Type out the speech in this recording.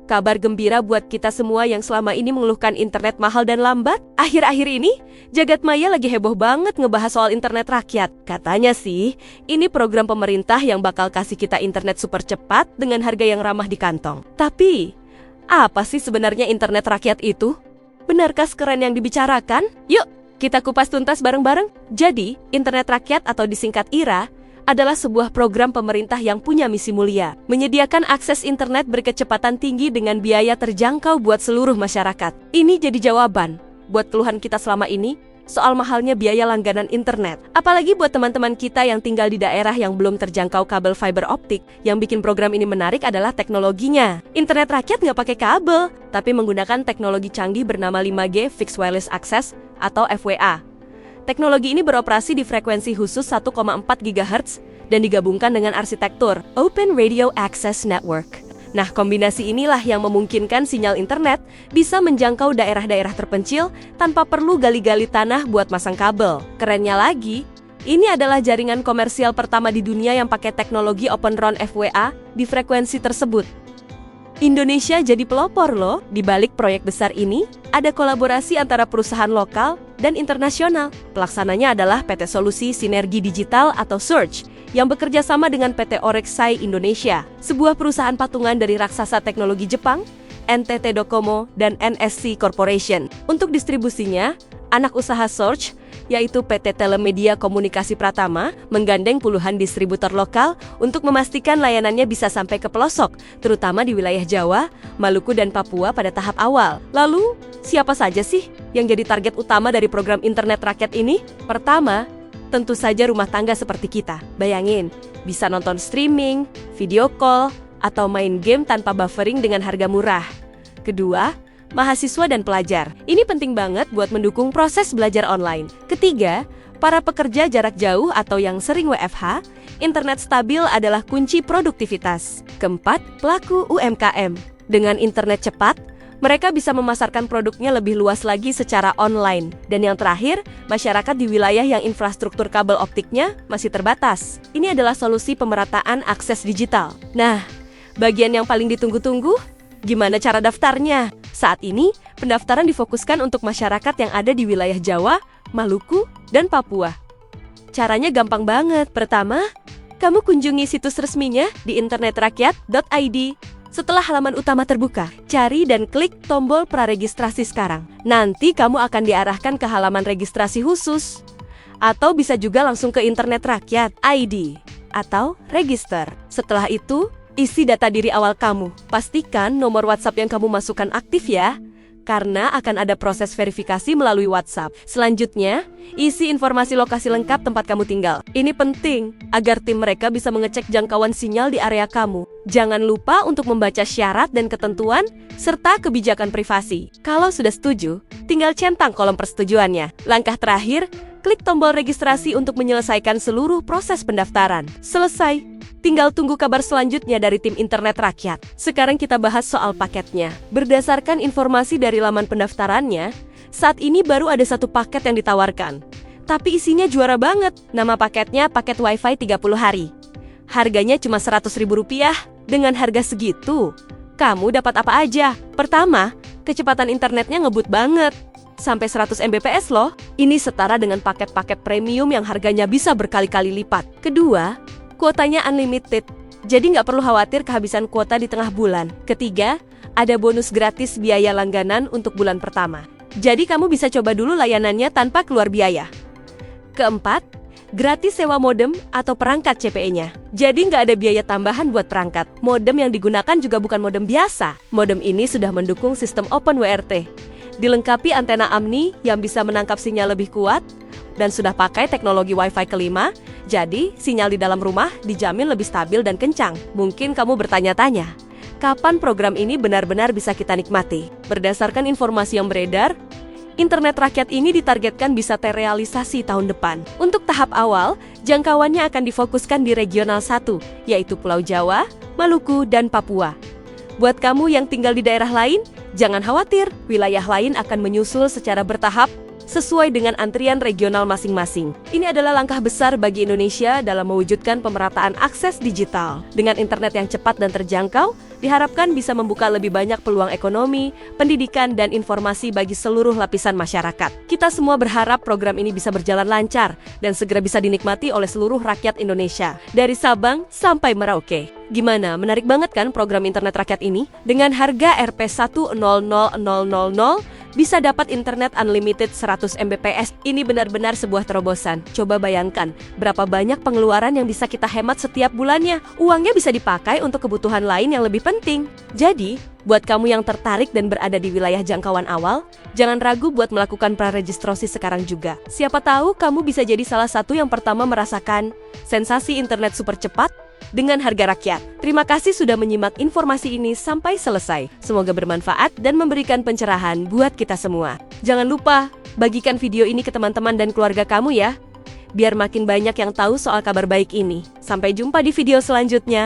Kabar gembira buat kita semua yang selama ini mengeluhkan internet mahal dan lambat. Akhir-akhir ini, jagat maya lagi heboh banget ngebahas soal internet rakyat. Katanya sih, ini program pemerintah yang bakal kasih kita internet super cepat dengan harga yang ramah di kantong. Tapi, apa sih sebenarnya internet rakyat itu? Benarkah sekeren yang dibicarakan? Yuk, kita kupas tuntas bareng-bareng. Jadi, internet rakyat atau disingkat IRA adalah sebuah program pemerintah yang punya misi mulia, menyediakan akses internet berkecepatan tinggi dengan biaya terjangkau buat seluruh masyarakat. Ini jadi jawaban buat keluhan kita selama ini soal mahalnya biaya langganan internet. Apalagi buat teman-teman kita yang tinggal di daerah yang belum terjangkau kabel fiber optik. Yang bikin program ini menarik adalah teknologinya. Internet rakyat nggak pakai kabel, tapi menggunakan teknologi canggih bernama 5G Fixed Wireless Access atau FWA. Teknologi ini beroperasi di frekuensi khusus 1,4 GHz dan digabungkan dengan arsitektur Open Radio Access Network. Nah, kombinasi inilah yang memungkinkan sinyal internet bisa menjangkau daerah-daerah terpencil tanpa perlu gali-gali tanah buat masang kabel. Kerennya lagi, ini adalah jaringan komersial pertama di dunia yang pakai teknologi Open RAN FWA di frekuensi tersebut. Indonesia jadi pelopor loh. Di balik proyek besar ini, ada kolaborasi antara perusahaan lokal dan internasional. Pelaksananya adalah PT Solusi Sinergi Digital atau Surge, yang bekerja sama dengan PT Orexai Indonesia, sebuah perusahaan patungan dari raksasa teknologi Jepang, NTT Docomo, dan NSC Corporation. Untuk distribusinya, anak usaha Surge, yaitu PT Telemedia Komunikasi Pratama, menggandeng puluhan distributor lokal untuk memastikan layanannya bisa sampai ke pelosok, terutama di wilayah Jawa, Maluku, dan Papua pada tahap awal. Lalu, siapa saja sih yang jadi target utama dari program internet rakyat ini? Pertama, tentu saja rumah tangga seperti kita. Bayangin, bisa nonton streaming, video call, atau main game tanpa buffering dengan harga murah. Kedua, mahasiswa dan pelajar. Ini penting banget buat mendukung proses belajar online. Ketiga, para pekerja jarak jauh atau yang sering WFH, internet stabil adalah kunci produktivitas. Keempat, pelaku UMKM. Dengan internet cepat, mereka bisa memasarkan produknya lebih luas lagi secara online. Dan yang terakhir, masyarakat di wilayah yang infrastruktur kabel optiknya masih terbatas. Ini adalah solusi pemerataan akses digital. Nah, bagian yang paling ditunggu-tunggu, gimana cara daftarnya? Saat ini, pendaftaran difokuskan untuk masyarakat yang ada di wilayah Jawa, Maluku, dan Papua. Caranya gampang banget. Pertama, kamu kunjungi situs resminya di internetrakyat.id. Setelah halaman utama terbuka, cari dan klik tombol praregistrasi sekarang. Nanti kamu akan diarahkan ke halaman registrasi khusus. Atau bisa juga langsung ke Internet Rakyat, ID, atau Register. Setelah itu, isi data diri awal kamu. Pastikan nomor WhatsApp yang kamu masukkan aktif ya, karena akan ada proses verifikasi melalui WhatsApp. Selanjutnya, isi informasi lokasi lengkap tempat kamu tinggal. Ini penting, agar tim mereka bisa mengecek jangkauan sinyal di area kamu. Jangan lupa untuk membaca syarat dan ketentuan, serta kebijakan privasi. Kalau sudah setuju, tinggal centang kolom persetujuannya. Langkah terakhir, klik tombol registrasi untuk menyelesaikan seluruh proses pendaftaran. Selesai. Tinggal tunggu kabar selanjutnya dari tim internet rakyat. Sekarang kita bahas soal paketnya. Berdasarkan informasi dari laman pendaftarannya, saat ini baru ada satu paket yang ditawarkan. Tapi isinya juara banget. Nama paketnya paket Wi-Fi 30 hari. Harganya cuma Rp100.000. Dengan harga segitu, kamu dapat apa aja? Pertama, kecepatan internetnya ngebut banget. Sampai 100 Mbps loh. Ini setara dengan paket-paket premium yang harganya bisa berkali-kali lipat. Kedua, kuotanya unlimited, jadi nggak perlu khawatir kehabisan kuota di tengah bulan. Ketiga, ada bonus gratis biaya langganan untuk bulan pertama. Jadi kamu bisa coba dulu layanannya tanpa keluar biaya. Keempat, gratis sewa modem atau perangkat CPE-nya. Jadi nggak ada biaya tambahan buat perangkat. Modem yang digunakan juga bukan modem biasa. Modem ini sudah mendukung sistem Open WRT. Dilengkapi antena AMNI yang bisa menangkap sinyal lebih kuat, dan sudah pakai teknologi Wi-Fi kelima, jadi sinyal di dalam rumah dijamin lebih stabil dan kencang. Mungkin kamu bertanya-tanya, kapan program ini benar-benar bisa kita nikmati? Berdasarkan informasi yang beredar, internet rakyat ini ditargetkan bisa terrealisasi tahun depan. Untuk tahap awal, jangkauannya akan difokuskan di regional 1, yaitu Pulau Jawa, Maluku, dan Papua. Buat kamu yang tinggal di daerah lain, jangan khawatir, wilayah lain akan menyusul secara bertahap sesuai dengan antrian regional masing-masing. Ini adalah langkah besar bagi Indonesia dalam mewujudkan pemerataan akses digital. Dengan internet yang cepat dan terjangkau, diharapkan bisa membuka lebih banyak peluang ekonomi, pendidikan, dan informasi bagi seluruh lapisan masyarakat. Kita semua berharap program ini bisa berjalan lancar dan segera bisa dinikmati oleh seluruh rakyat Indonesia, dari Sabang sampai Merauke. Gimana, menarik banget kan program internet rakyat ini? Dengan harga Rp100.000 bisa dapat internet unlimited 100 Mbps. Ini benar-benar sebuah terobosan. Coba bayangkan, berapa banyak pengeluaran yang bisa kita hemat setiap bulannya. Uangnya bisa dipakai untuk kebutuhan lain yang lebih penting. Jadi, buat kamu yang tertarik dan berada di wilayah jangkauan awal, jangan ragu buat melakukan praregistrasi sekarang juga. Siapa tahu kamu bisa jadi salah satu yang pertama merasakan sensasi internet super cepat dengan harga rakyat. Terima kasih sudah menyimak informasi ini sampai selesai. Semoga bermanfaat dan memberikan pencerahan buat kita semua. Jangan lupa, bagikan video ini ke teman-teman dan keluarga kamu ya, biar makin banyak yang tahu soal kabar baik ini. Sampai jumpa di video selanjutnya.